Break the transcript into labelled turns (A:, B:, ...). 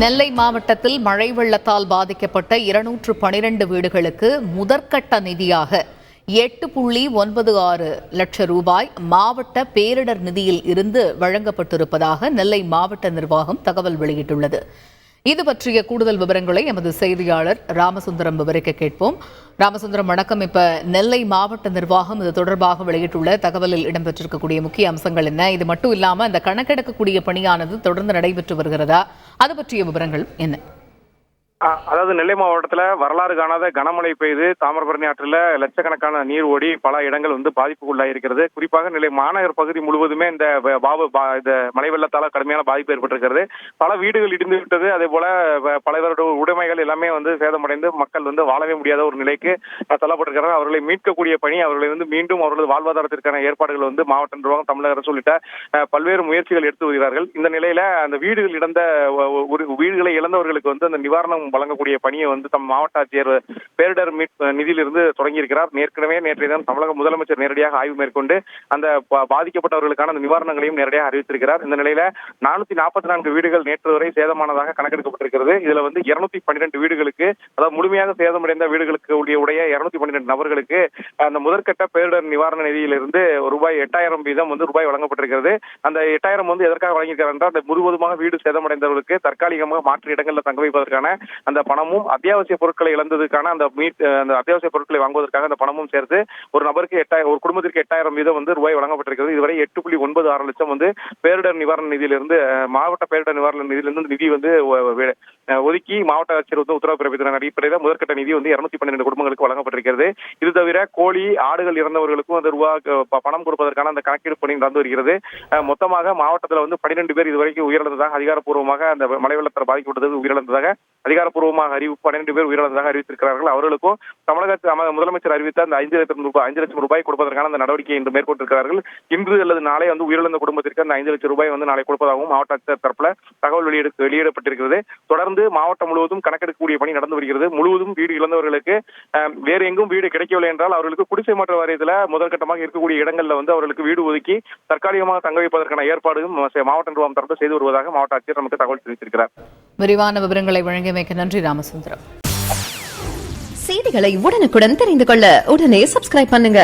A: நெல்லை மாவட்டத்தில் மழை வெள்ளத்தால் பாதிக்கப்பட்ட 212 வீடுகளுக்கு முதற்கட்ட நிதியாக 8.96 லட்சம் ரூபாய் மாவட்ட பேரிடர் நிதியில் இருந்து வழங்கப்பட்டிருப்பதாக நெல்லை மாவட்ட நிர்வாகம் தகவல் வெளியிட்டுள்ளது. இது பற்றிய கூடுதல் விவரங்களை எமது செய்தியாளர் ராமசுந்தரம் விவரிக்க கேட்போம். ராமசுந்தரம், வணக்கம். இப்ப நெல்லை மாவட்ட நிர்வாகம் இது தொடர்பாக வெளியிட்டுள்ள தகவலில் இடம்பெற்றிருக்கக்கூடிய முக்கிய அம்சங்கள் என்ன? இது மட்டும் இல்லாம இந்த கணக்கெடுக்கக்கூடிய பணியானது தொடர்ந்து நடைபெற்று வருகிறதா? அது பற்றிய விவரங்கள் என்ன?
B: அதாவது நெல்லை மாவட்டத்தில் வரலாறு காணாத கனமழை பெய்து தாமிரபரணி ஆற்றில் லட்சக்கணக்கான நீர் ஓடி பல இடங்கள் பாதிப்புக்குள்ளாயிருக்கிறது. குறிப்பாக நெல்லை மாநகர் பகுதி முழுவதுமே இந்த மழை வெள்ளத்தால் கடுமையான பாதிப்பு ஏற்பட்டிருக்கிறது. பல வீடுகள் இடிந்து விட்டது. அதே போல பலவருடைய உடைமைகள் எல்லாமே சேதமடைந்து மக்கள் வாழவே முடியாத ஒரு நிலைக்கு தள்ளப்பட்டிருக்கிறார்கள். அவர்களை மீட்கக்கூடிய பணி, அவர்களை மீண்டும் அவர்களது வாழ்வாதாரத்திற்கான ஏற்பாடுகள் மாவட்ட நிர்வாகம், தமிழக அரசு உள்ளிட்ட பல்வேறு முயற்சிகள் எடுத்து வருகிறார்கள். இந்த நிலையில அந்த வீடுகளை இழந்தவர்களுக்கு அந்த நிவாரணம் வழங்கக்கூடிய பணியை தம் மாவட்ட ஆட்சியர் பேரிடர் நிதியிலிருந்து தொடங்கி இருக்கிறார். நேற்றைய தினம் தமிழக முதலமைச்சர் நேரடியாக ஆய்வு மேற்கொண்டு அந்த பாதிக்கப்பட்டவர்களுக்கான அந்த நிவாரணங்களையும் நேரடியாக அறிவித்திருக்கிறார். இந்த நிலையில 444 வீடுகள் நேற்று வரை சேதமானதாக கணக்கெடுக்கப்பட்டிருக்கிறது. இதுல 212 வீடுகளுக்கு, அதாவது முழுமையாக சேதமடைந்த வீடுகளுக்கு உடைய 212 நபர்களுக்கு அந்த முதற்கட்ட பேரிடர் நிவாரண நிதியிலிருந்து ரூபாய் 8000 வீதம் ரூபாய் வழங்கப்பட்டிருக்கிறது. அந்த 8000 எதற்காக வழங்கியிருக்கிறார் என்றால், அந்த முழுவதுமாக வீடு சேதமடைந்தவர்களுக்கு தற்காலிகமாக மாற்று இடங்களில் தங்க வைப்பதற்கான அந்த பணமும், அத்தியாவசிய பொருட்களை இழந்ததுக்கான அந்த அத்தியாவசிய பொருட்களை வாங்குவதற்காக அந்த பணமும் சேர்த்து ஒரு நபருக்கு ஒரு குடும்பத்திற்கு 8000 வீதம் ரூபாய் வழங்கப்பட்டிருக்கிறது. இதுவரை 8.96 லட்சம் பேரிடர் நிவாரண நிதியிலிருந்து, மாவட்ட பேரிடர் நிவாரண நிதியிலிருந்து நிதி ஒதுக்கி மாவட்ட ஆட்சியர் உத்தரவு பிறப்பித்த அடிப்படையில் முதற்கட்ட நிதி 212 குடும்பங்களுக்கு வழங்கப்பட்டிருக்கிறது. இது தவிர கோழி, ஆடுகள் இறந்தவர்களுக்கும் அந்த பணம் கொடுப்பதற்கான அந்த கணக்கீடு பணி நடந்து வருகிறது. மொத்தமாக மாவட்டத்தில் 12 பேர் இதுவரைக்கும் உயிரிழந்ததாக அதிகாரப்பூர்வமாக, அந்த மழை வெள்ளத்தால் பாதிக்கப்பட்டது உயிரிழந்ததாக அதிகாரப்பூர்வமாக 12 பேர் உயிரிழந்ததாக அறிவித்திருக்கிறார்கள். அவர்களுக்கும் தமிழக முதலமைச்சர் அறிவித்த அந்த 5 லட்சம் ரூபாய் கொடுப்பதற்கான அந்த நடவடிக்கை இன்று மேற்கொண்டிருக்கிறார்கள். இன்று அல்லது நாளை உயிரிழந்த குடும்பத்திற்கு அந்த 5 லட்சம் ரூபாய் நாளை கொடுப்பதாகவும் மாவட்ட ஆட்சியர் தரப்புல தகவல் வெளியிடப்பட்டிருக்கிறது. தொடர்ந்து மாவட்டம் முழுவதும் கணக்கெடுக்கக்கூடிய பணி நடந்து வருகிறது. முழுவதும் வீடு இழந்தவர்களுக்கு வேறு எங்கும் வீடு கிடைக்கவில்லை என்றால் அவர்களுக்கு குடிசை மாற்று வாரியத்தில் முதற்கட்டமாக இருக்கக்கூடிய இடங்கள்ல அவர்களுக்கு வீடு ஒதுக்கி தற்காலிகமாக தங்க வைப்பதற்கான ஏற்பாடுகளும் மாவட்ட நிர்வாகம் தரப்பு செய்து வருவதாக மாவட்ட ஆட்சியர் நமக்கு தகவல் தெரிவித்திருக்கிறார்.
A: விரிவான விவரங்களை வழங்கியமைக்கு நன்றி ராமசுந்தரம்.
C: செய்திகளை உடனுக்குடன் தெரிந்து கொள்ள உடனே சப்ஸ்கிரைப் பண்ணுங்க.